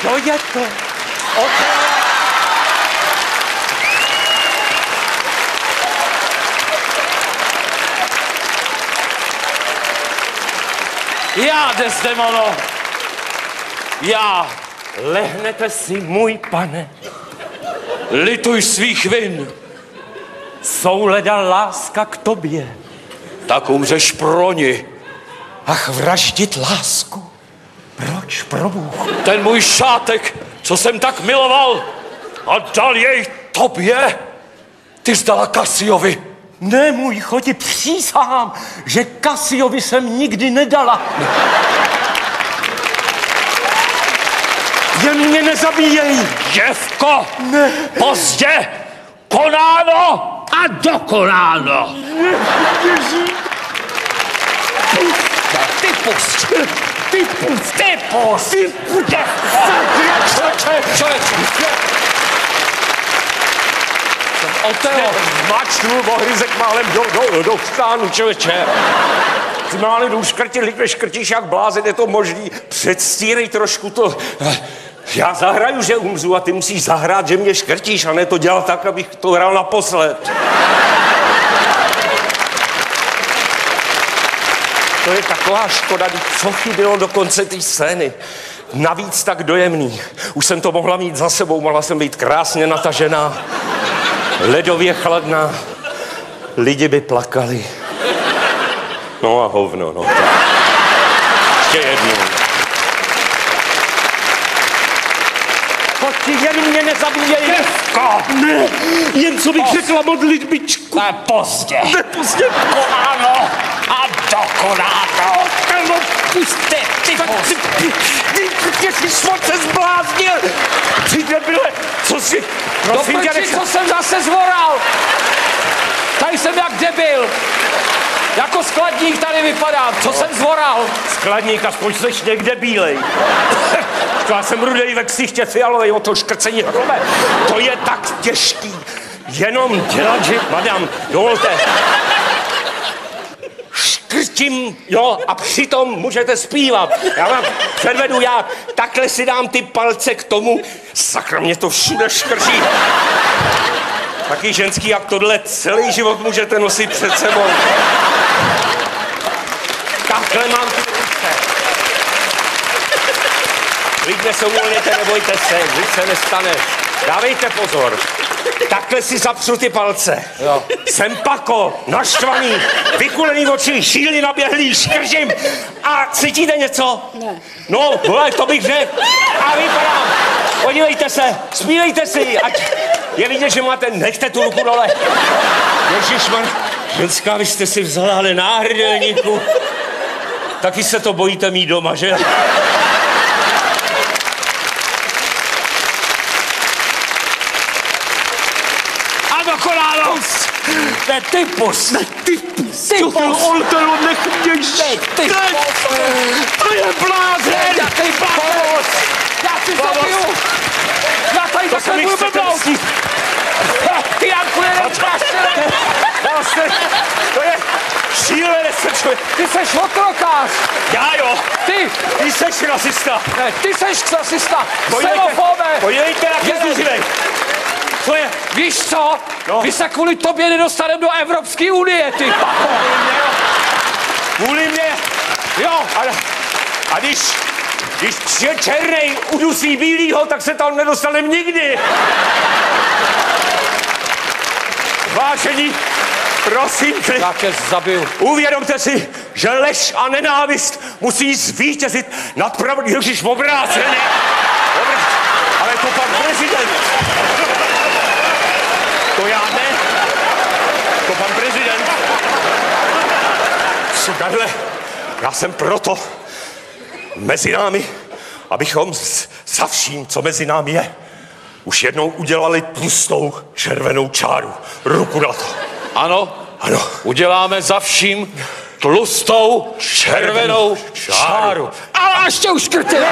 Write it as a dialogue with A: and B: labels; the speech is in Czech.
A: To je to. Já, Desdemono, já, lehnete si, můj pane, lituj svých vin, souleda láska k tobě, tak umřeš pro ni. Ach, vraždit lásku, proč, probůh? Ten můj šátek, co jsem tak miloval a dal jej tobě, ty zdala Kasiovi. Ne, můj choti, přísahám, že Kasiovi jsem nikdy nedala. Jen mě nezabíjej. Děvko, ne. Pozdě, konáno a dokonáno. Ty pust. Ty pust. Ty pust. Ty pust. Oteo, zmáčknul ohryzek málem do stánu, člověče. Ty málem jdou škrtit, líkve škrtíš jak blázen, je to možný. Předstírej trošku to. Já zahraju, že umřu a ty musíš zahrát, že mě škrtíš a ne to dělat tak, abych to hrál naposled. To je taková škoda, co chybělo do konce té scény. Navíc tak dojemný. Už jsem to mohla mít za sebou, mohla jsem být krásně natažená. Ledově chladná, lidi by plakali. No a hovno, no. Ještě jednou. Pojď, jen mě nezabíjej. Děvko! Ne, jen co bych řekla modlitbičku. Ne, pozdě. Ne, pozdě. Konáno a dokonáno. No, puste, ty pozdě. Ty jsi se zbláznil. Ty debile, co si... Prosím tě, co jsem zase zvoral. Tady jsem jak debil. Jako skladník tady vypadám. Co jsem zvoral? Skladník, aspoň seš někde bílej. Já jsem rudej ve ksichtě fialovej, o to škrcení hrome. To je tak těžký. Jenom dělat, že... Madam, dovolte. Škrtím, jo, a přitom můžete zpívat. Já vám předvedu, já takhle si dám ty palce k tomu. Sakra, mě to všude škrtí. Taky ženský, jak tohle celý život můžete nosit před sebou. Takhle mám ty ruce. Klidně se uvolněte, nebojte se, nic se nestane. Dávejte pozor. Takhle si zapřu ty palce. Jo. Jsem pako, naštvaný, vykulený oči, šíli naběhlý, škržím. A cítíte něco? Ne. No, vole, to bych řekl. A vypadám. Podívejte se, zpívejte si, ať je vidět, že máte, nechte tu ruku dole. Ježišmar, ženská, vy jste si vzala, ale náhrdelníku. Taky se to bojíte mít doma, že? A do koláno! Ne, ty pust! Ne, ty pust! Ty pust! Oltero, nech mě žít! Ty pust! To je blázen! Jaký blázen! Já si zabiju! Já tady takhle budu blbnout! Ty Janku, jeden praštěný! To je šílené sečové! Ty seš otrokář! Já jo! Ty seš rasista! Ne, ty seš rasista! Xenofobe! Podívejte, jak je zuřivej! Co je? Víš co? No. My se kvůli tobě nedostaneme do Evropské unie, ty pako! Kvůli mě? Jo, a když černej udusí bílýho, tak se tam nedostaneme nikdy. Vážení, prosím, já tě zabiju. Uvědomte si, že lež a nenávist musí zvítězit nad pravdou. Ježiš, obráceně. Ale to pan prezident. To já ne. To pan prezident. Co takhle? Já jsem proto mezi námi, abychom za vším, co mezi námi je, už jednou udělali tlustou červenou čáru. Ruku na to. Ano, ano. Uděláme za vším tlustou červenou čáru. A ještě už škrtě.